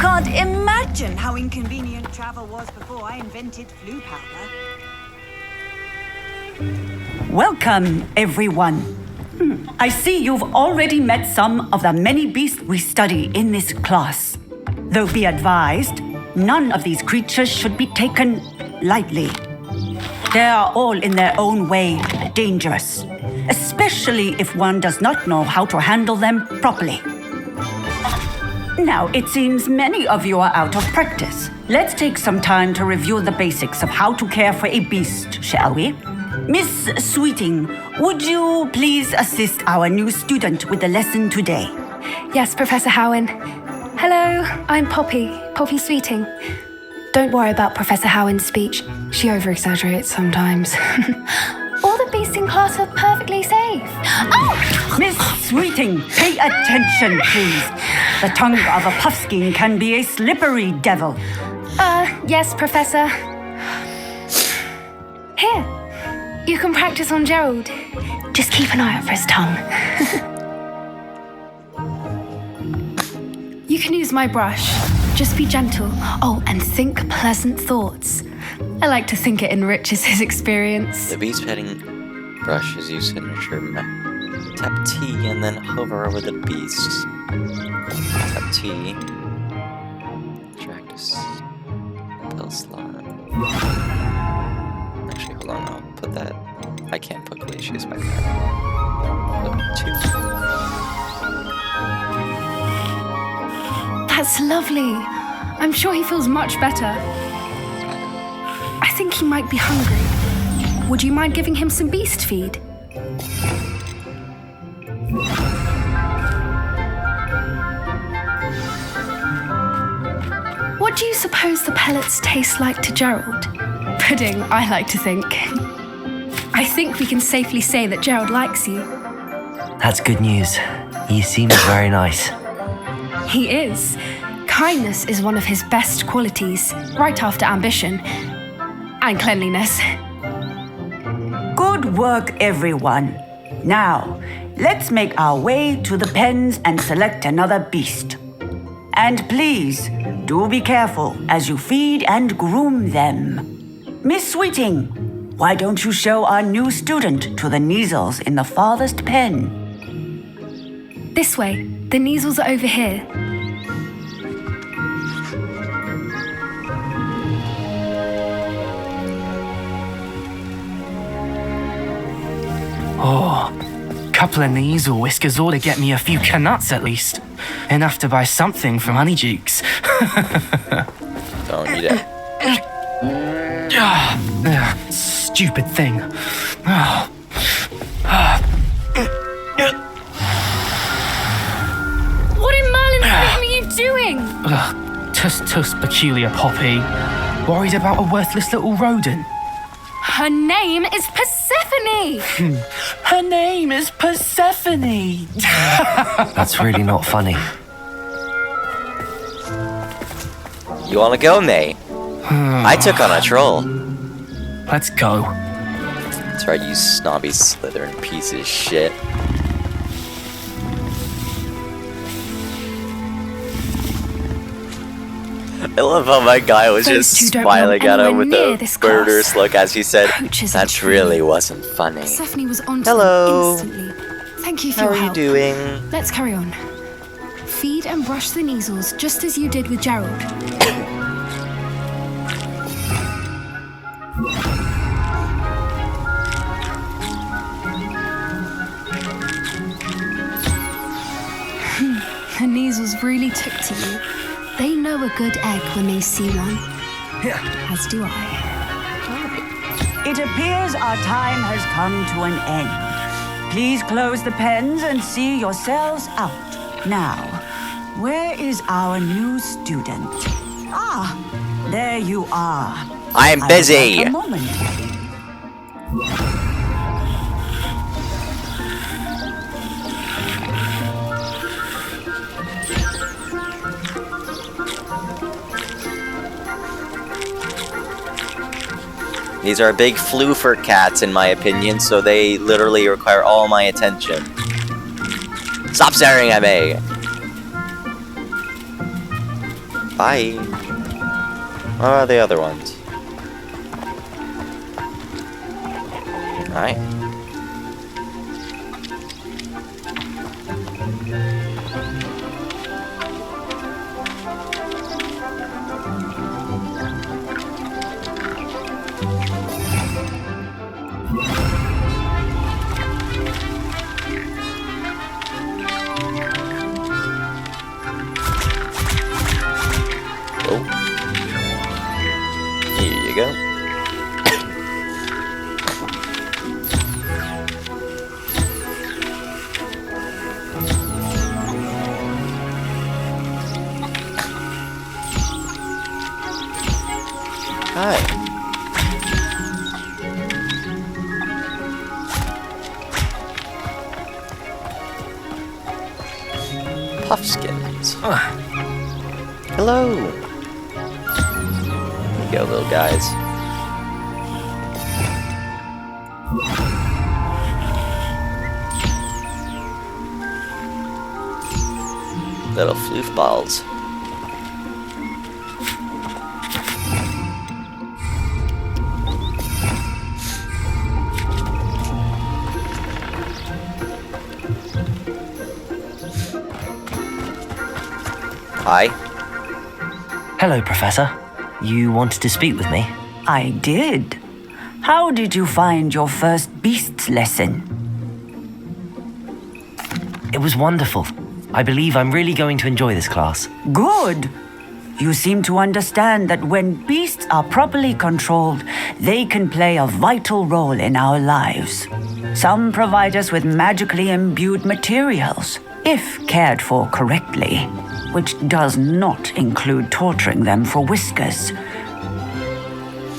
can't imagine how inconvenient travel was before I invented flu powder. Welcome, everyone. I see you've already met some of the many beasts we study in this class. Though be advised, none of these creatures should be taken lightly. They are all in their own way dangerous, especially if one does not know how to handle them properly. Now, it seems many of you are out of practice. Let's take some time to review the basics of how to care for a beast, shall we? Miss Sweeting, would you please assist our new student with the lesson today? Yes, Professor Howen. Hello, I'm Poppy Sweeting. Don't worry about Professor Howen's speech. She over-exaggerates sometimes. All the beasts in class are perfectly safe. Oh! Miss Sweeting, pay attention, please. The tongue of a puffskein can be a slippery devil. Yes, Professor. Here, you can practice on Gerald. Just keep an eye out for his tongue. You can use my brush. Just be gentle. Oh, and think pleasant thoughts. I like to think it enriches his experience. The beast petting brush is your signature method. Tap T and then hover over the beast. Tap T. Drag to spell slot. Actually, hold on, I'll put that. I can't put glaciers back there. Put 2. That's lovely. I'm sure he feels much better. I think he might be hungry. Would you mind giving him some beast feed? What do you suppose the pellets taste like to Gerald? Pudding, I like to think. I think we can safely say that Gerald likes you. That's good news. He seems very nice. He is. Kindness is one of his best qualities, right after ambition. And cleanliness. Good work, everyone. Now, let's make our way to the pens and select another beast. And please, do be careful as you feed and groom them. Miss Sweeting, why don't you show our new student to the Neasels in the farthest pen? This way. The Neasels are over here. Oh, couple of Neasel whiskers ought to get me a few canuts at least. Enough to buy something from Honeydukes. Don't eat it. Stupid thing. What in Merlin's name are you doing? Tuss, peculiar Poppy. Worried about a worthless little rodent. Her name is Persephone! Her name is Persephone! That's really not funny. You wanna go, May? I took on a troll. Let's go. That's right, you snobby Slytherin piece of shit. I love how my guy was Those just two don't smiling belong at him with anywhere near a this class. murderous look as he said, Coaches and that really cheerleaders. wasn't funny. Persephone was on to Hello. them instantly. Thank you for How your are you help. doing? Let's carry on. Feed and brush the Neasels just as you did with Gerald. The Neasels really took to you. They know a good egg when they see one. As do I. It appears our time has come to an end. Please close the pens and see yourselves out. Now, where is our new student? Ah, there you are. I'm I busy. will take a moment. These are big floofer cats in my opinion, so they literally require all my attention. Stop staring at me! Bye. Where are the other ones? Alright. Oh. Here you go. Hi. Puffskins. Hello. Here you go, little guys. Little floof balls. Hi. Hello, Professor. You wanted to speak with me? I did. How did you find your first beasts lesson? It was wonderful. I believe I'm really going to enjoy this class. Good. You seem to understand that when beasts are properly controlled, they can play a vital role in our lives. Some provide us with magically imbued materials, if cared for correctly, which does not include torturing them for whiskers.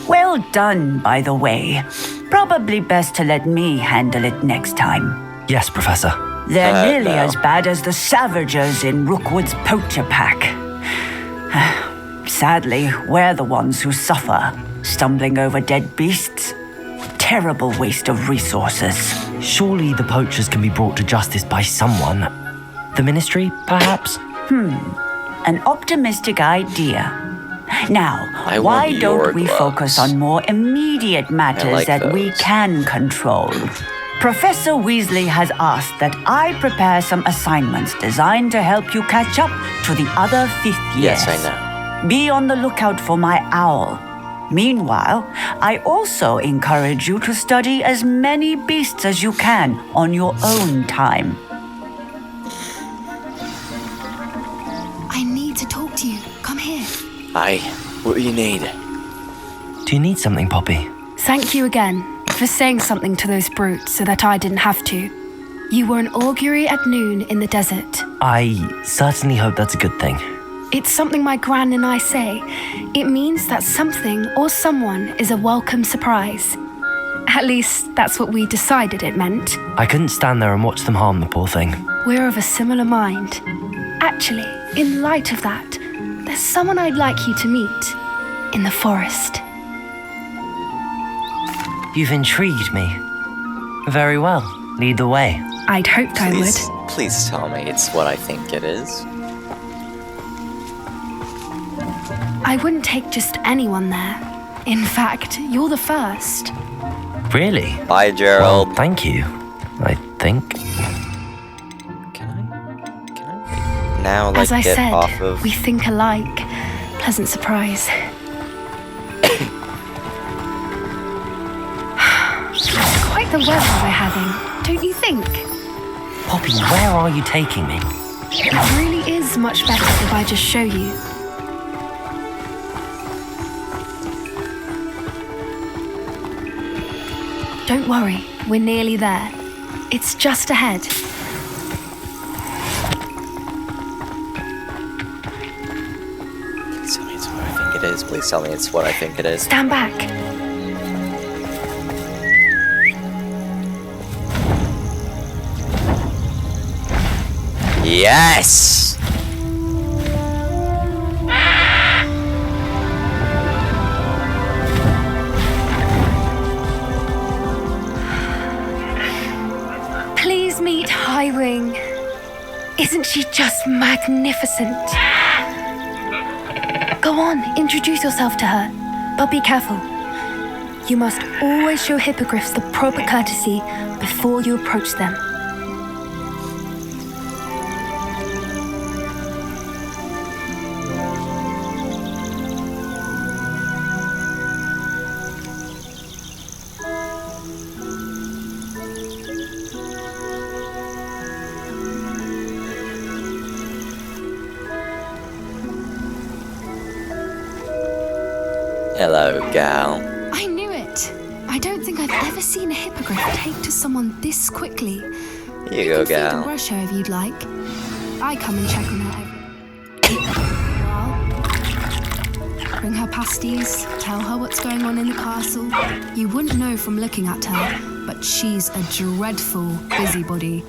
Well done, by the way. Probably best to let me handle it next time. Yes, Professor. They're nearly no. as bad as the Savagers in Rookwood's poacher pack. Sadly, we're the ones who suffer, stumbling over dead beasts. Terrible waste of resources. Surely the poachers can be brought to justice by someone. The Ministry, perhaps? An optimistic idea. Now, I why want your don't we gloves. focus on more immediate matters like that we those. can control? Professor Weasley has asked that I prepare some assignments designed to help you catch up to the other fifth years. Yes, I know. Be on the lookout for my owl. Meanwhile, I also encourage you to study as many beasts as you can on your own time. I need to talk to you. Come here. Hi. What do you need? Do you need something, Poppy? Thank you again for saying something to those brutes so that I didn't have to. You were an augury at noon in the desert. I certainly hope that's a good thing. It's something my gran and I say. It means that something or someone is a welcome surprise. At least, that's what we decided it meant. I couldn't stand there and watch them harm the poor thing. We're of a similar mind. Actually, in light of that, there's someone I'd like you to meet in the forest. You've intrigued me. Very well. Lead the way. I'd hoped I would. Please tell me it's what I think it is. I wouldn't take just anyone there. In fact, you're the first. Really? Bye, Gerald. Well, thank you, I think. Can I now, like, As I get said, off of... we think alike. Pleasant surprise. Quite the weather we're having, don't you think? Poppy, where are you taking me? It really is much better if I just show you. Don't worry, we're nearly there. It's just ahead. Please tell me it's what I think it is. Please tell me it's what I think it is. Stand back. Yes! Please meet Highwing. Isn't she just magnificent? Go on, introduce yourself to her. But be careful. You must always show hippogriffs the proper courtesy before you approach them. Hello, gal. I knew it. I don't think I've ever seen a hippogriff take to someone this quickly. Here you go, can feed and gal. brush her if you'd like. I come and check on her every while. Bring her pasties, tell her what's going on in the castle. You wouldn't know from looking at her, but she's a dreadful busybody.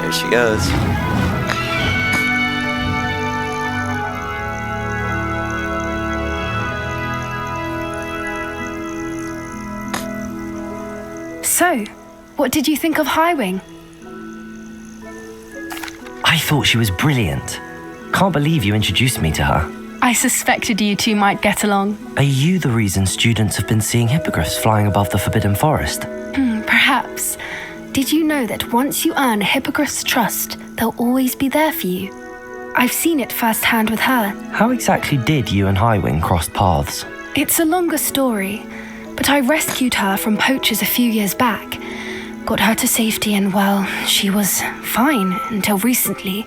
There she goes. So, what did you think of Highwing? I thought she was brilliant. Can't believe you introduced me to her. I suspected you two might get along. Are you the reason students have been seeing hippogriffs flying above the Forbidden Forest? Perhaps. Did you know that once you earn a hippogriff's trust, they'll always be there for you? I've seen it firsthand with her. How exactly did you and Highwing cross paths? It's a longer story, but I rescued her from poachers a few years back. Got her to safety and, well, she was fine until recently.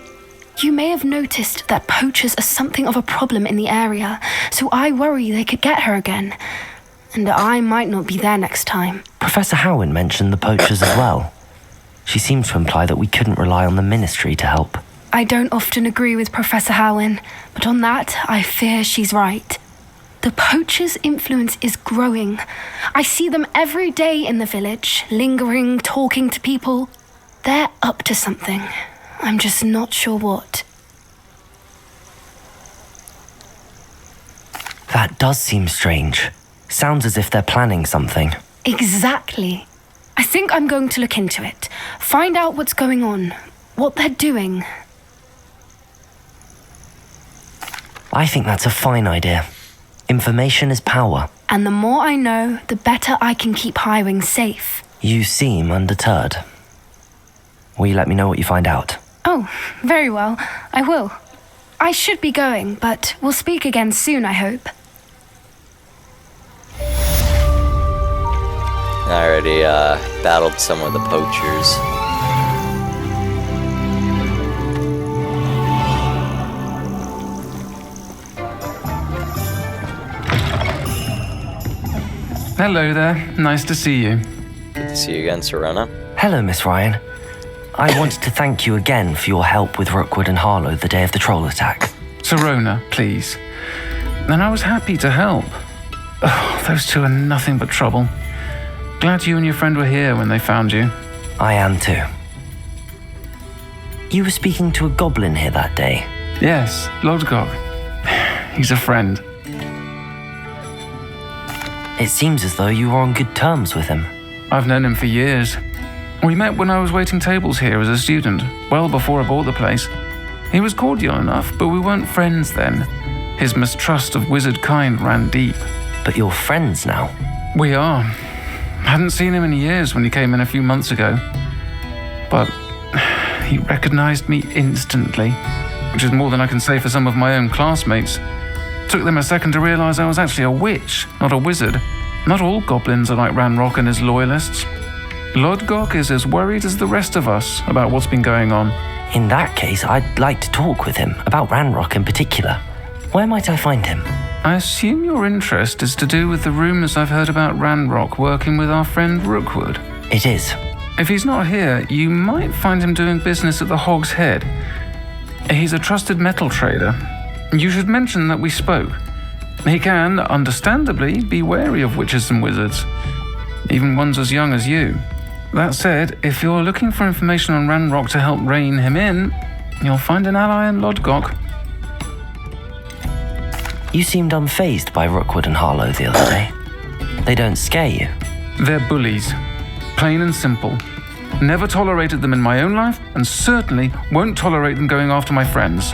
You may have noticed that poachers are something of a problem in the area, so I worry they could get her again. And I might not be there next time. Professor Howen mentioned the poachers as well. She seemed to imply that we couldn't rely on the ministry to help. I don't often agree with Professor Howen, but on that, I fear she's right. The poachers' influence is growing. I see them every day in the village, lingering, talking to people. They're up to something. I'm just not sure what. That does seem strange. Sounds as if they're planning something. Exactly. I think I'm going to look into it. Find out what's going on, what they're doing. I think that's a fine idea. Information is power. And the more I know, the better I can keep Highwing safe. You seem undeterred. Will you let me know what you find out? Oh, very well. I will. I should be going, but we'll speak again soon, I hope. I already battled some of the poachers. Hello there. Nice to see you. Good to see you again, Serena. Hello, Miss Ryan. I wanted to thank you again for your help with Rookwood and Harlow the day of the troll attack. Serona, please. And I was happy to help. Oh, those two are nothing but trouble. Glad you and your friend were here when they found you. I am too. You were speaking to a goblin here that day. Yes, Lodgok. He's a friend. It seems as though you were on good terms with him. I've known him for years. We met when I was waiting tables here as a student, well before I bought the place. He was cordial enough, but we weren't friends then. His mistrust of wizard kind ran deep. But you're friends now. We are. Hadn't seen him in years when he came in a few months ago. But he recognized me instantly, which is more than I can say for some of my own classmates. Took them a second to realize I was actually a witch, not a wizard. Not all goblins are like Ranrok and his loyalists. Lodgok is as worried as the rest of us about what's been going on. In that case, I'd like to talk with him, about Ranrok in particular. Where might I find him? I assume your interest is to do with the rumors I've heard about Ranrok working with our friend Rookwood. It is. If he's not here, you might find him doing business at the Hog's Head. He's a trusted metal trader. You should mention that we spoke. He can, understandably, be wary of witches and wizards, even ones as young as you. That said, if you're looking for information on Ranrok to help rein him in, you'll find an ally in Lodgok. You seemed unfazed by Rookwood and Harlow the other day. They don't scare you. They're bullies. Plain and simple. Never tolerated them in my own life, and certainly won't tolerate them going after my friends.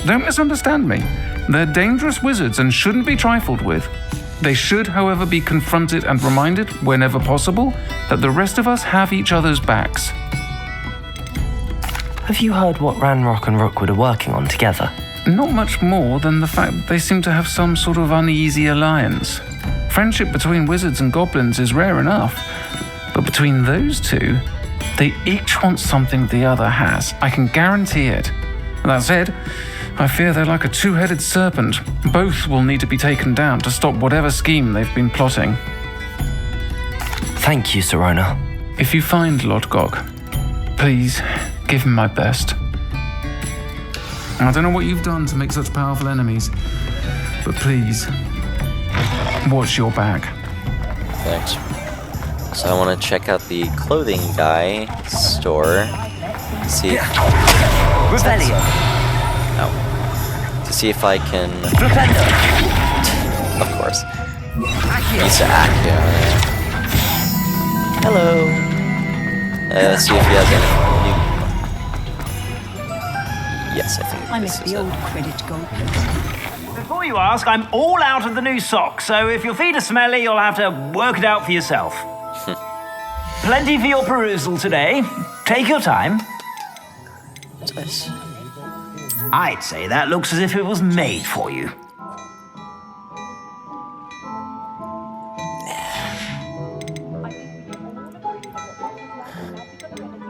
Don't misunderstand me. They're dangerous wizards and shouldn't be trifled with. They should, however, be confronted and reminded, whenever possible, that the rest of us have each other's backs. Have you heard what Ranrok and Rookwood are working on together? Not much more than the fact that they seem to have some sort of uneasy alliance. Friendship between wizards and goblins is rare enough, but between those two, they each want something the other has. I can guarantee it. That said, I fear they're like a two-headed serpent. Both will need to be taken down to stop whatever scheme they've been plotting. Thank you, Sirona. If you find Lodgok, please give him my best. I don't know what you've done to make such powerful enemies, but please, watch your back. Thanks. So I want to check out the clothing guy store. See. Rebellion. To see if I can. Of course. He's Accio. Hello. Let's see if he has any. Yes, I think. I miss the old credit gold. Before you ask, I'm all out of the new socks, so if your feet are smelly, you'll have to work it out for yourself. Plenty for your perusal today. Take your time. Nice. I'd say that looks as if it was made for you.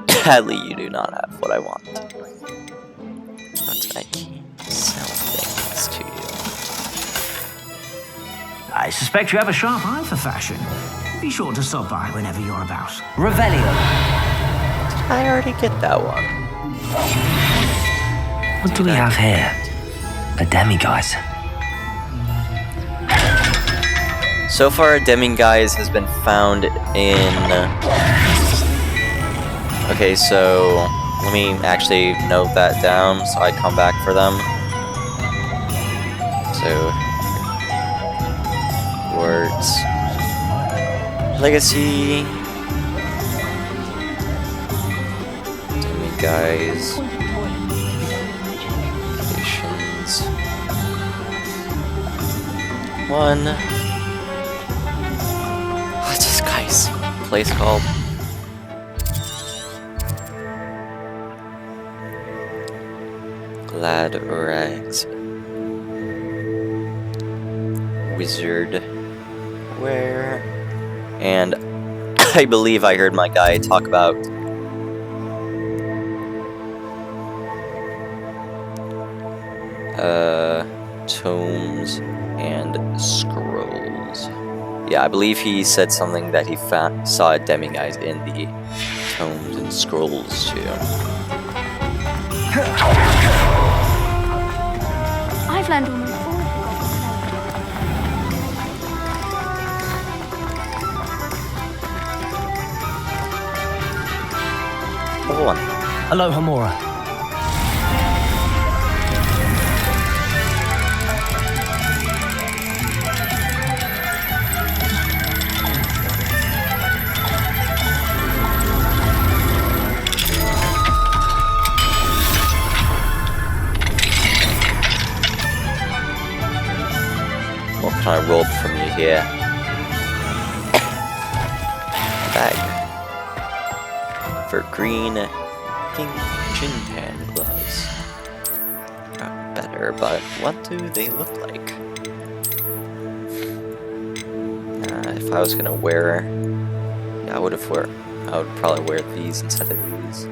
Sadly, you do not have what I want. But I can sell things to you. I suspect you have a sharp eye for fashion. Be sure to stop by whenever you're about. Revelio. I already get that one. What do we have here? A demiguise. So far, a demiguise has been found in... Okay, so let me actually note that down so I come back for them. So... Hogwarts... Legacy... Demiguise... Locations... One... What's this guy's place called? Glad Rags. Wizard. Where? And I believe I heard my guy talk about tomes and scrolls. Yeah, I believe he said something that he saw a demiguise in the tomes and scrolls too. I've learned all my Level 1. Aloha Mora. What can I roll from you here? Bag. For green, pink gin tan gloves. Not better, but what do they look like? If I was gonna wear, yeah, I would probably wear these instead of these.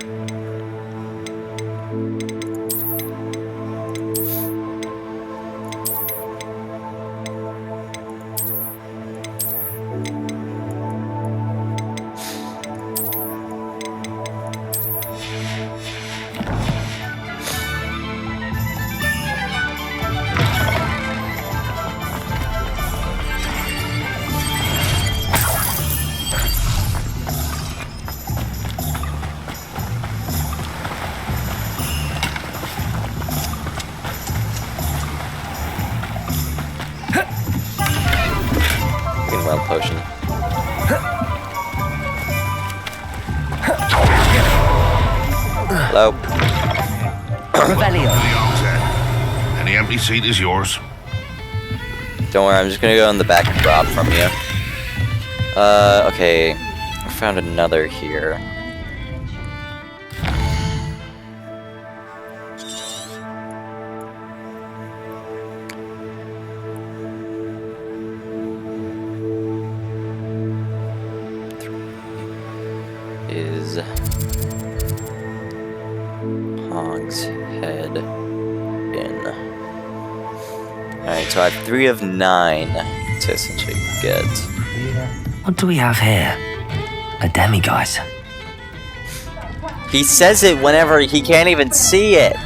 Green Wild Potion. Hello. Revelio. Any empty seat is yours. Don't worry, I'm just gonna go in the back and drop from you. Okay. I found another here. Is Hog's Head in. Alright, so I have 3 of 9 to essentially get. What do we have here? A demiguise. He says it whenever he can't even see it.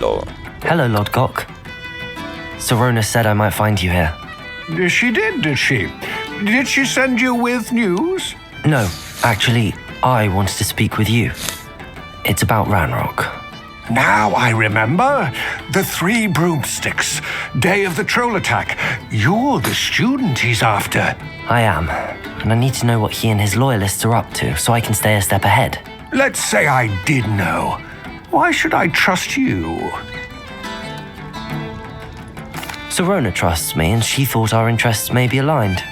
Lord. Hello, Lodgok. Serona said I might find you here. She did she? Did she send you with news? No, actually, I wanted to speak with you. It's about Ranrok. Now I remember. The 3 broomsticks. Day of the troll attack. You're the student he's after. I am, and I need to know what he and his loyalists are up to so I can stay a step ahead. Let's say I did know. Why should I trust you? Serona trusts me, and she thought our interests may be aligned.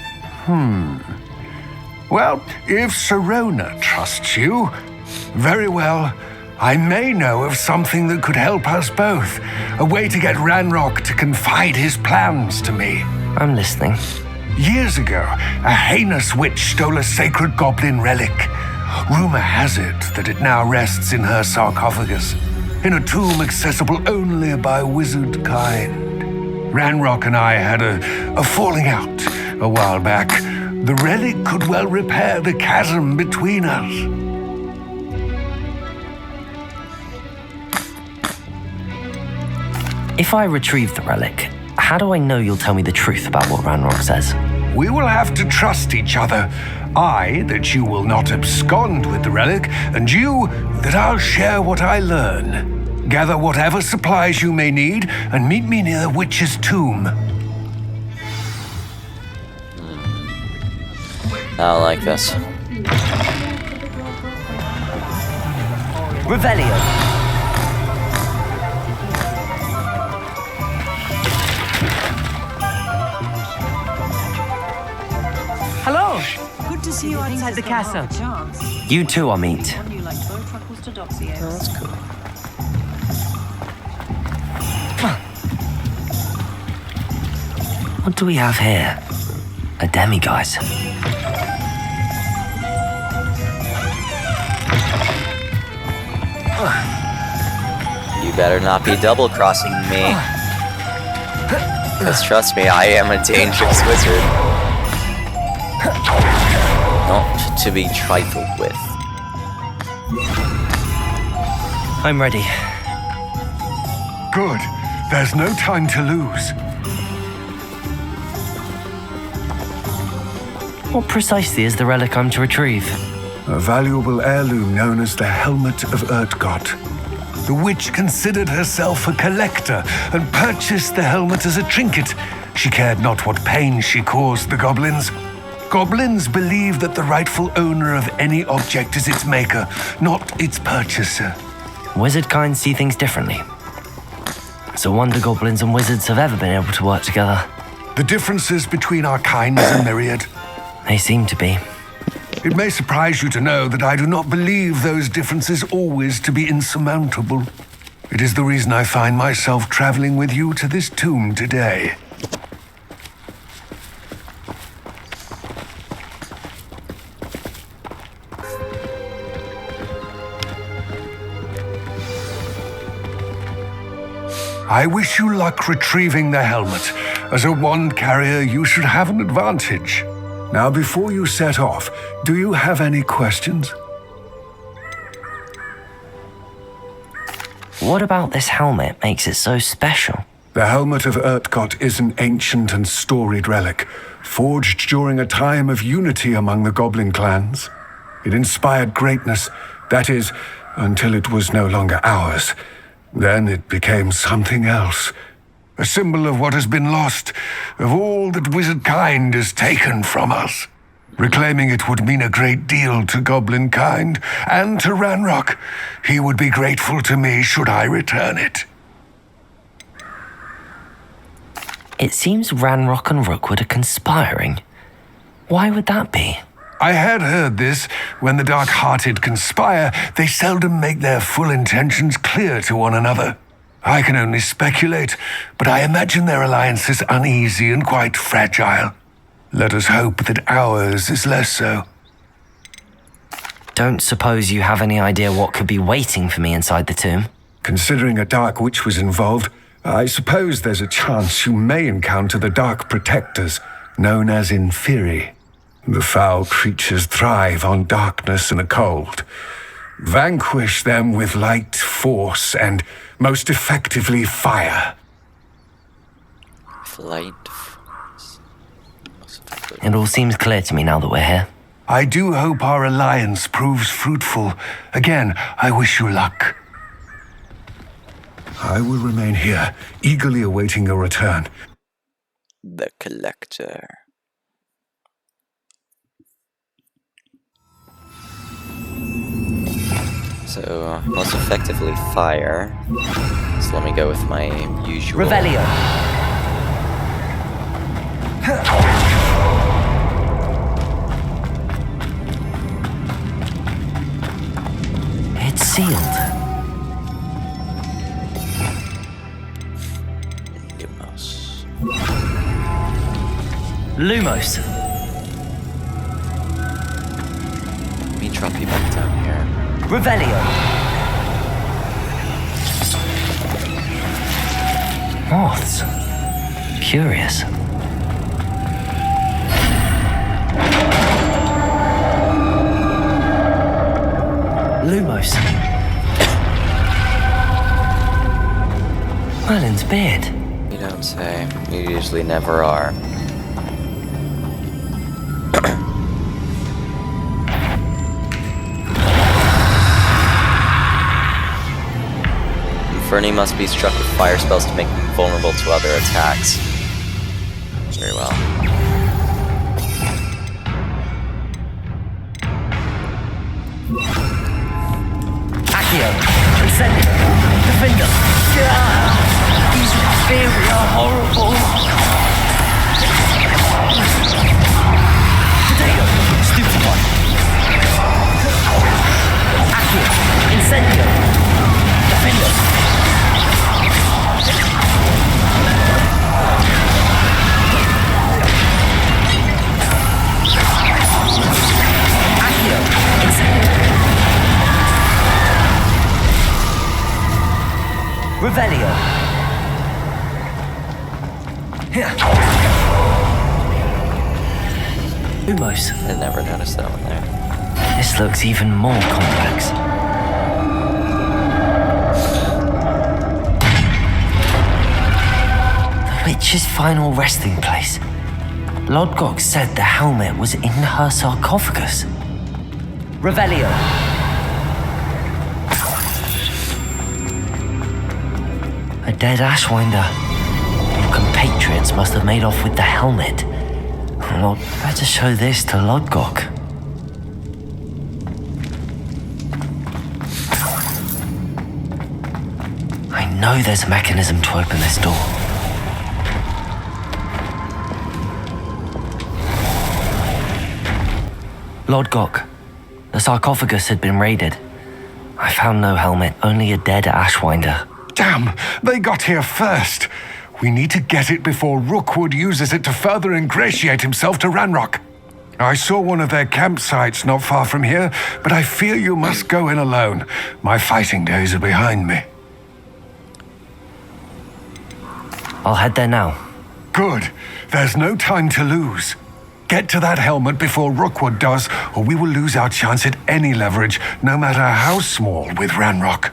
Well, if Serona trusts you, very well. I may know of something that could help us both. A way to get Ranrok to confide his plans to me. I'm listening. Years ago, a heinous witch stole a sacred goblin relic. Rumor has it that it now rests in her sarcophagus, in a tomb accessible only by wizard kind. Ranrok and I had a falling out a while back. The relic could well repair the chasm between us. If I retrieve the relic, how do I know you'll tell me the truth about what Ranrok says? We will have to trust each other. I, that you will not abscond with the relic, and you, that I'll share what I learn. Gather whatever supplies you may need, and meet me near the witch's tomb. I don't like this. Revelio. Hello. Good to see you outside the castle. You too, I'll meet. That's cool. What do we have here? A demiguise. You better not be double-crossing me. Because trust me, I am a dangerous wizard. Not to be trifled with. I'm ready. Good. There's no time to lose. What precisely is the relic I'm to retrieve? A valuable heirloom known as the Helmet of Urtkot. The witch considered herself a collector and purchased the helmet as a trinket. She cared not what pain she caused the goblins. Goblins believe that the rightful owner of any object is its maker, not its purchaser. Wizard kind see things differently. It's a wonder goblins and wizards have ever been able to work together. The differences between our kinds are myriad. They seem to be. It may surprise you to know that I do not believe those differences always to be insurmountable. It is the reason I find myself traveling with you to this tomb today. I wish you luck retrieving the helmet. As a wand carrier, you should have an advantage. Now, before you set off, do you have any questions? What about this helmet makes it so special? The Helmet of Urtkot is an ancient and storied relic, forged during a time of unity among the goblin clans. It inspired greatness, that is, until it was no longer ours. Then it became something else. a symbol of what has been lost, of all that wizard kind has taken from us. Reclaiming it would mean a great deal to goblin kind and to Ranrok. He would be grateful to me should I return it. It seems Ranrok and Rookwood are conspiring. Why would that be? I had heard this. When the dark-hearted conspire, they seldom make their full intentions clear to one another. I can only speculate, but I imagine their alliance is uneasy and quite fragile. Let us hope that ours is less so. Don't suppose you have any idea what could be waiting for me inside the tomb? Considering a dark witch was involved, I suppose there's a chance you may encounter the Dark Protectors, known as Inferi. The foul creatures thrive on darkness and the cold. Vanquish them with light, force, and most effectively fire. Light. It all seems clear to me now that we're here. I do hope our alliance proves fruitful. Again, I wish you luck. I will remain here, eagerly awaiting your return. The Collector. So, most effectively fire. So let me go with my usual... Revelio. It's sealed. Lumos. Let me drop you back down here. Revelio. Moths. Curious. Lumos. Merlin's beard. You don't say. You usually never are. Fernie must be struck with fire spells to make him vulnerable to other attacks. Very well. Accio. Incendio. Defender. These very are horrible. Potato. Stupefy. Accio. Incendio. Defender. Revelio. Lumos. I never noticed that one there. This looks even more complex. The witch's final resting place. Lodgok said the helmet was in her sarcophagus. Revelio. A dead Ashwinder. Your compatriots must have made off with the helmet. Well, better show this to Lodgok. I know there's a mechanism to open this door. Lodgok, the sarcophagus had been raided. I found no helmet, only a dead Ashwinder. Damn, they got here first. We need to get it before Rookwood uses it to further ingratiate himself to Ranrok. I saw one of their campsites not far from here, but I fear you must go in alone. My fighting days are behind me. I'll head there now. Good. There's no time to lose. Get to that helmet before Rookwood does, or we will lose our chance at any leverage, no matter how small, with Ranrok.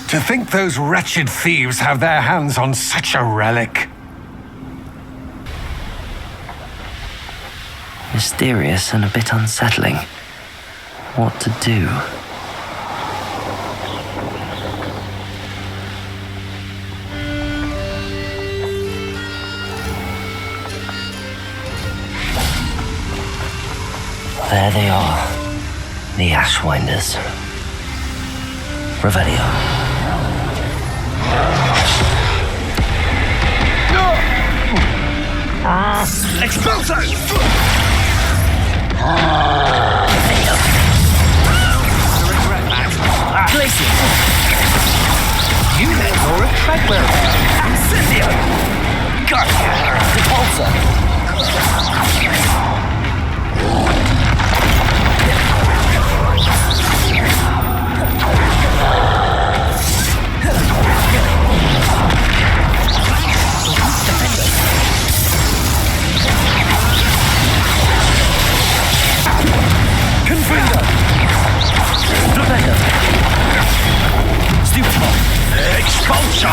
To think those wretched thieves have their hands on such a relic. Mysterious and a bit unsettling. What to do? There they are. The Ashwinders. Revelio. Expulso! You therefore a treadmill. Incendio! Gotcha! Repulsor! Confringo. Defender. Stupefy. Expulso!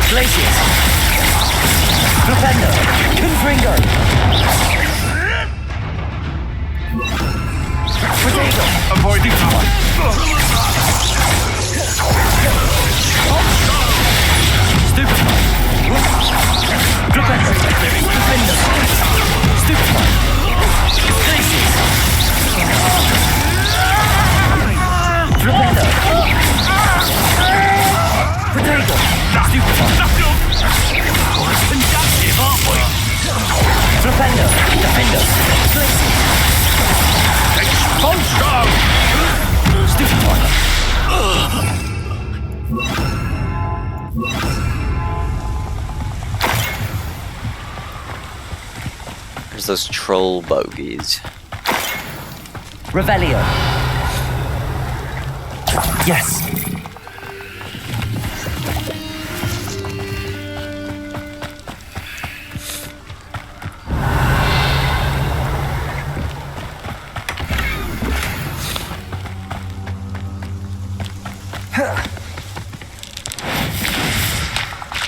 Glacius. Defender. Confringo. Potato. Avoid the power. Stupefy. Defender. Defender. Stupefy. Glacius. Defender. Potato. Stupefy. Conductive, aren't we? Defender. Defender. Glacius. Expulso! Stupefy. There's those troll bogies. Revelio. Yes.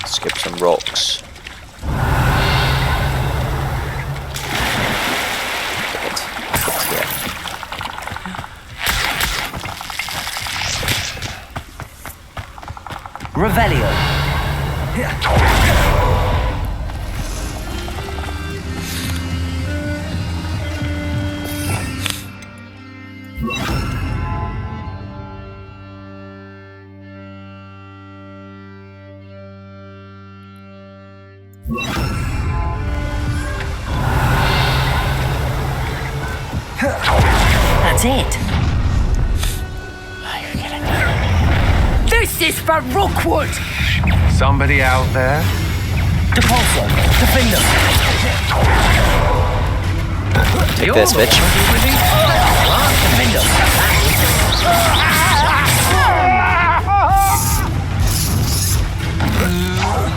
Skip some rocks. Revelio. That's it. This is for Rookwood! Somebody out there? Depulso. Defender. Take this, bitch. Defender.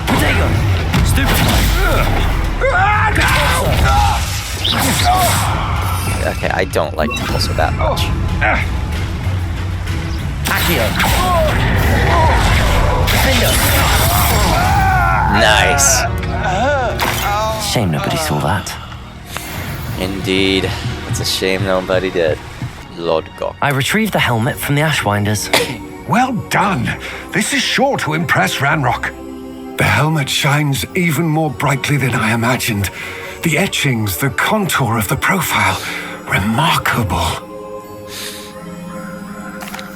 Potato. Stupefy. Okay, I don't like Depulso that much. Accio. Defender. Nice. Shame nobody saw that. Indeed. It's a shame nobody did. Lodgok. I retrieved the helmet from the Ashwinders. Well done. This is sure to impress Ranrok. The helmet shines even more brightly than I imagined. The etchings, the contour of the profile. Remarkable.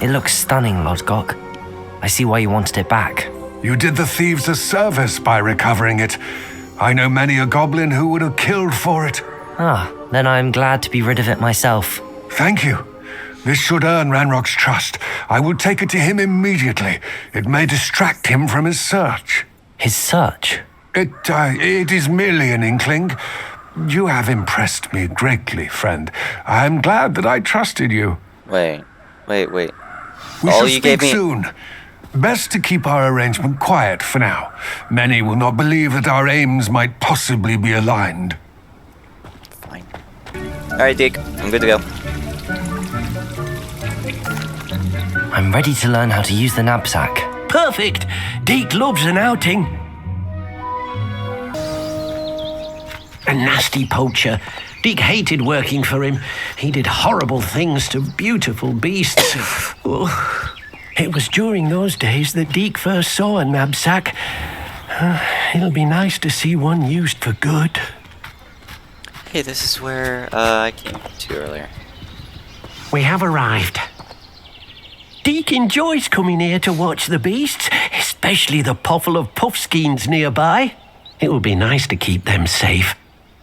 It looks stunning, Lodgok. I see why you wanted it back. You did the thieves a service by recovering it. I know many a goblin who would have killed for it. Ah, then I'm glad to be rid of it myself. Thank you. This should earn Ranrock's trust. I will take it to him immediately. It may distract him from his search. His search? It is merely an inkling. You have impressed me greatly, friend. I am glad that I trusted you. Wait. We All shall you speak gave me- soon. Best to keep our arrangement quiet for now. Many will not believe that our aims might possibly be aligned. Fine. Alright, Dick. I'm good to go. I'm ready to learn how to use the knapsack. Perfect. Deke loves an outing. A nasty poacher. Deke hated working for him. He did horrible things to beautiful beasts. Oh. It was during those days that Deke first saw a knapsack. It'll be nice to see one used for good. Okay, this is where I came to earlier. We have arrived. Deke enjoys coming here to watch the beasts, especially the potful of puffskeins nearby. It would be nice to keep them safe.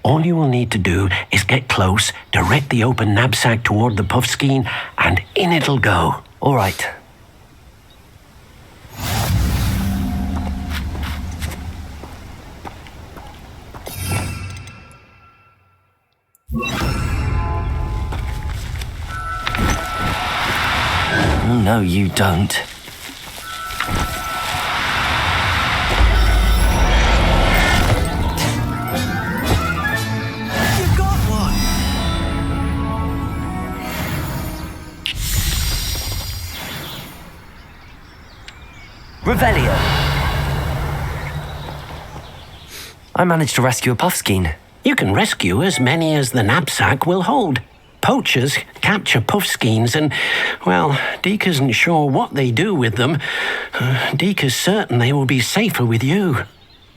All you will need to do is get close, direct the open knapsack toward the puffskein, and in it'll go. All right. No, you don't. You've got one! Revelio! I managed to rescue a puffskein. You can rescue as many as the knapsack will hold. Poachers capture puffskeins and, well, Deke isn't sure what they do with them. Deke is certain they will be safer with you.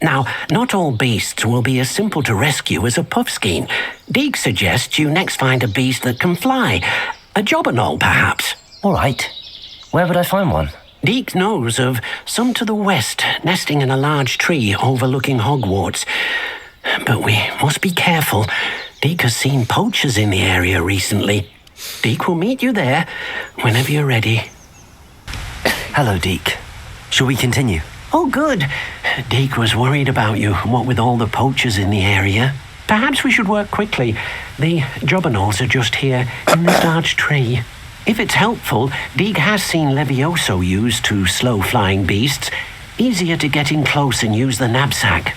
Now, not all beasts will be as simple to rescue as a puffskein. Deke suggests you next find a beast that can fly. A jobberknoll, perhaps. All right. Where would I find one? Deke knows of some to the west, nesting in a large tree overlooking Hogwarts. But we must be careful. Deke has seen poachers in the area recently. Deke will meet you there whenever you're ready. Hello, Deke. Shall we continue? Oh, good. Deke was worried about you, what with all the poachers in the area. Perhaps we should work quickly. The jobberknolls are just here in this large tree. If it's helpful, Deke has seen Levioso used to slow flying beasts. Easier to get in close and use the knapsack.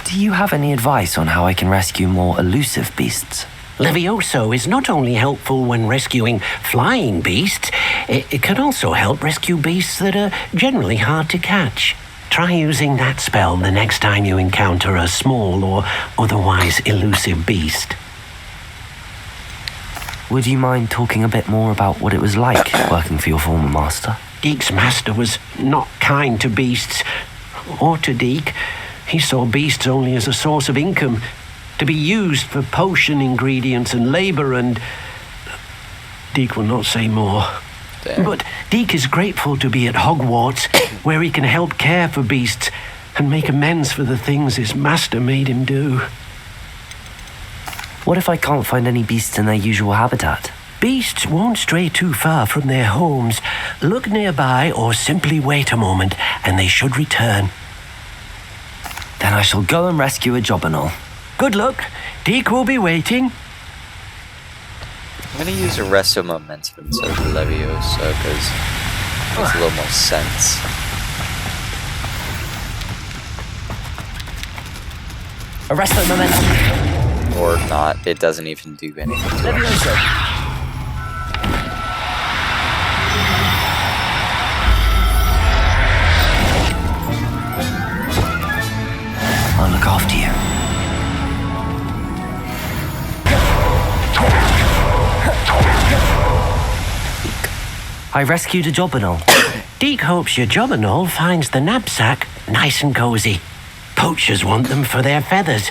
Do you have any advice on how I can rescue more elusive beasts? Levioso is not only helpful when rescuing flying beasts, it can also help rescue beasts that are generally hard to catch. Try using that spell the next time you encounter a small or otherwise elusive beast. Would you mind talking a bit more about what it was like working for your former master? Deke's master was not kind to beasts, or to Deke. He saw beasts only as a source of income, to be used for potion ingredients and labor, and Deke will not say more. Damn. But Deke is grateful to be at Hogwarts, where he can help care for beasts and make amends for the things his master made him do. What if I can't find any beasts in their usual habitat? Beasts won't stray too far from their homes. Look nearby or simply wait a moment, and they should return. Then I shall go and rescue a jobberknoll. Good luck. Deke will be waiting. I'm gonna use Arresto Momentum instead of Levioso because it makes a little more sense. Arresto momentum. Or not, it doesn't even do anything to it. Levioso. I'll look after you. I rescued a jobberknoll. Deke hopes your jobberknoll finds the knapsack nice and cozy. Poachers want them for their feathers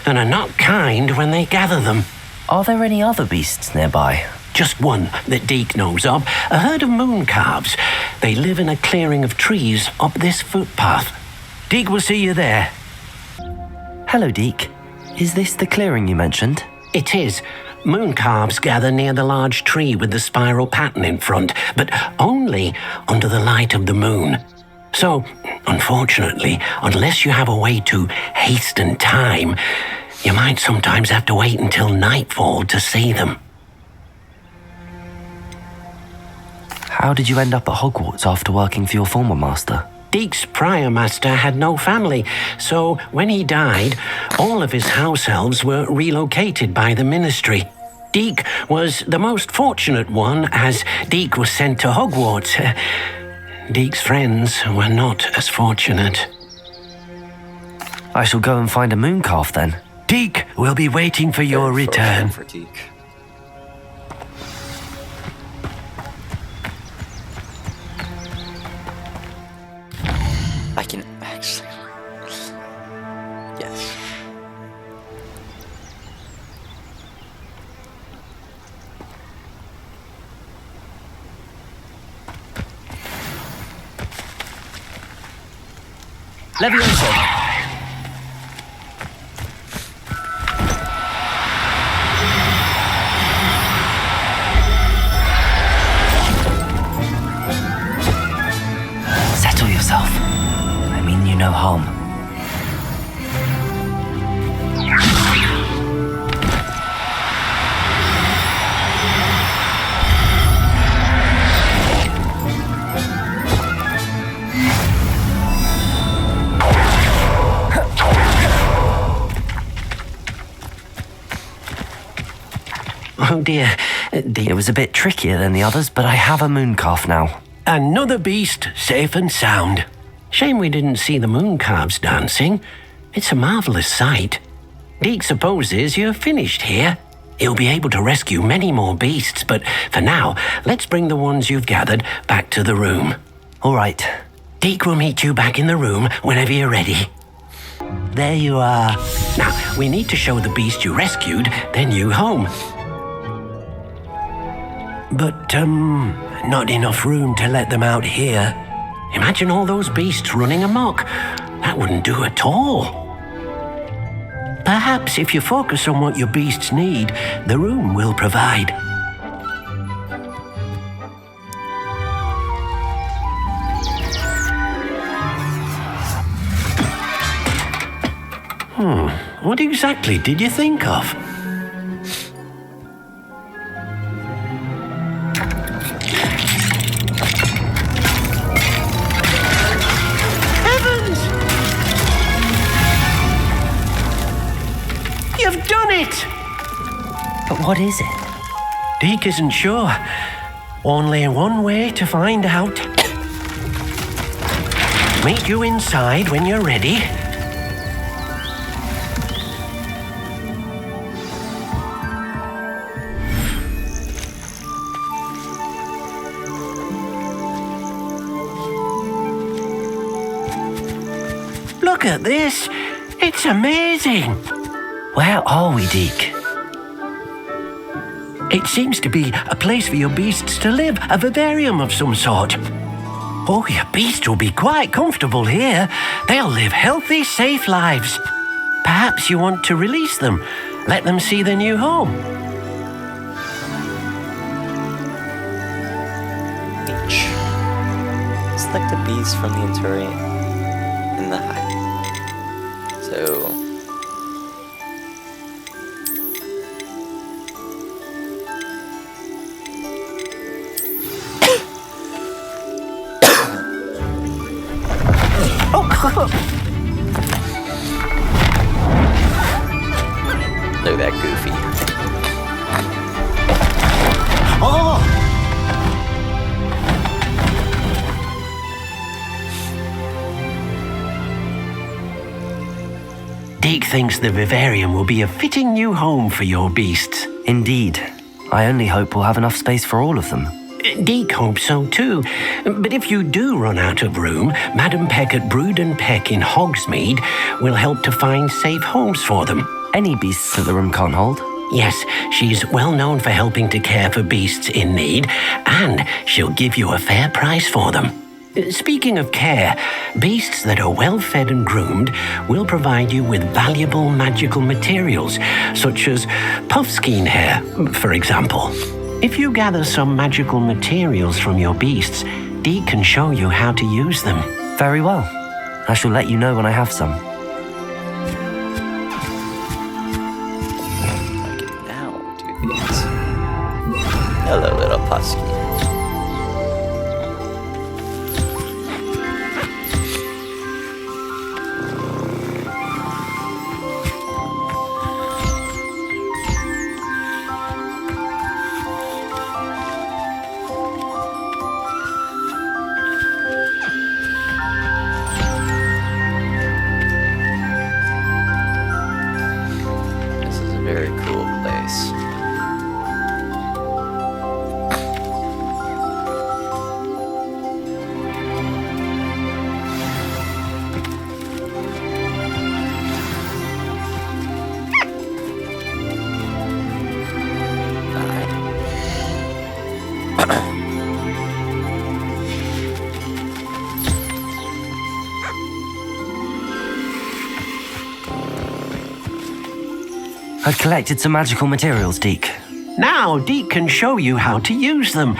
and are not kind when they gather them. Are there any other beasts nearby? Just one that Deke knows of, a herd of moon calves. They live in a clearing of trees up this footpath. Deke will see you there. Hello, Deke. Is this the clearing you mentioned? It is. Moon calves gather near the large tree with the spiral pattern in front, but only under the light of the moon. So, unfortunately, unless you have a way to hasten time, you might sometimes have to wait until nightfall to see them. How did you end up at Hogwarts after working for your former master? Deke's prior master had no family, so when he died, all of his house elves were relocated by the ministry. Deke was the most fortunate one, as Deke was sent to Hogwarts. Deke's friends were not as fortunate. I shall go and find a moon calf then. Deke will be waiting for your return. For Deke. I can actually... Levioso! Settle yourself. I mean you no harm. Oh dear. It was a bit trickier than the others, but I have a moon calf now. Another beast, safe and sound. Shame we didn't see the moon calves dancing. It's a marvelous sight. Deke supposes you're finished here. He'll be able to rescue many more beasts, but for now, let's bring the ones you've gathered back to the room. All right. Deke will meet you back in the room whenever you're ready. There you are. Now, we need to show the beast you rescued their new home. But, not enough room to let them out here. Imagine all those beasts running amok. That wouldn't do at all. Perhaps if you focus on what your beasts need, the room will provide. What exactly did you think of? You've done it! But what is it? Deke isn't sure. Only one way to find out. Meet you inside when you're ready. Look at this. It's amazing. Where are we, Deke? It seems to be a place for your beasts to live, a vivarium of some sort. Oh, your beasts will be quite comfortable here. They'll live healthy, safe lives. Perhaps you want to release them, let them see their new home. H. Select the beast from the inventory in the hive. So... Look at that goofy. Oh! Deke thinks the vivarium will be a fitting new home for your beasts. Indeed. I only hope we'll have enough space for all of them. Deke hopes so too. But if you do run out of room, Madam Peck at Brood and Peck in Hogsmeade will help to find safe homes for them. Any beasts that the room can't hold? Yes, she's well known for helping to care for beasts in need, and she'll give you a fair price for them. Speaking of care, beasts that are well fed and groomed will provide you with valuable magical materials, such as puffskein hair, for example. If you gather some magical materials from your beasts, Deke can show you how to use them. Very well. I shall let you know when I have some. I can now do these. Hello, little Pusky. Very cool place. I've collected some magical materials, Deke. Now, Deke can show you how to use them.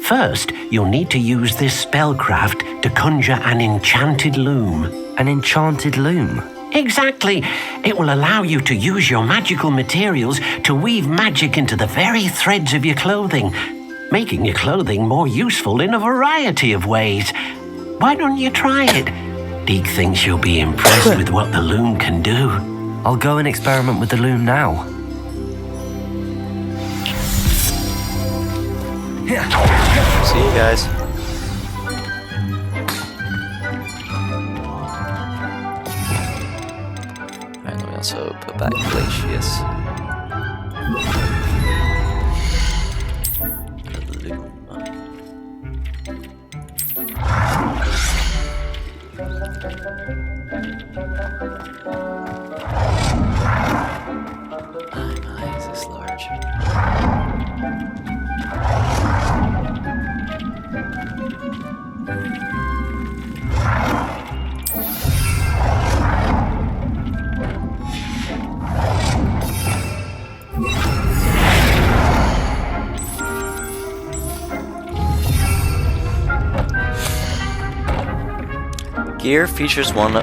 First, you'll need to use this spellcraft to conjure an enchanted loom. An enchanted loom? Exactly. It will allow you to use your magical materials to weave magic into the very threads of your clothing, making your clothing more useful in a variety of ways. Why don't you try it? Deke thinks you'll be impressed with what the loom can do. I'll go and experiment with the loom now. See you guys. Alright, let me also put back Glacius. The loom. My eyes is large. Gear features one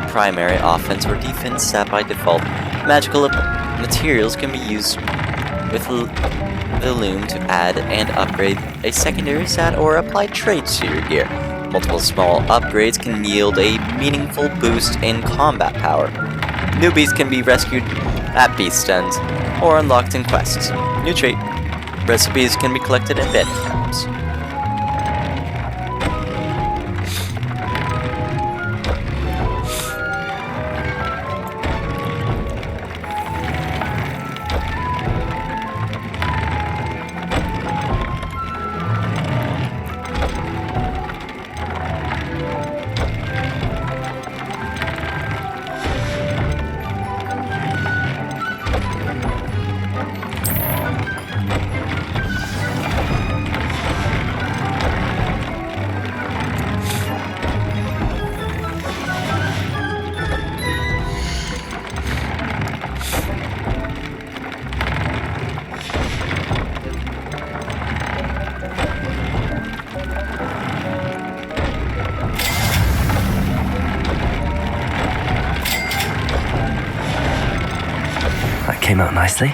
primary offense or defense stat by default. Magical materials can be used with the loom to add and upgrade a secondary stat or apply traits to your gear. Multiple small upgrades can yield a meaningful boost in combat power. Newbies can be rescued at beast dens or unlocked in quests. New trait recipes can be collected in bandit camps. That came out nicely.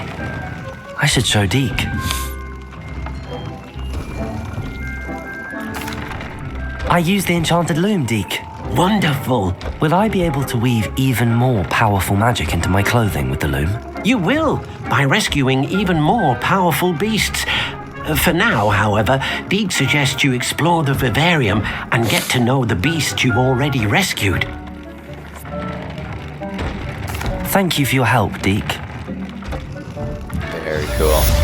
I should show Deke. I used the enchanted loom, Deke. Wonderful. Will I be able to weave even more powerful magic into my clothing with the loom? You will, by rescuing even more powerful beasts. For now, however, Deke suggests you explore the vivarium and get to know the beasts you've already rescued. Thank you for your help, Deke. Very cool.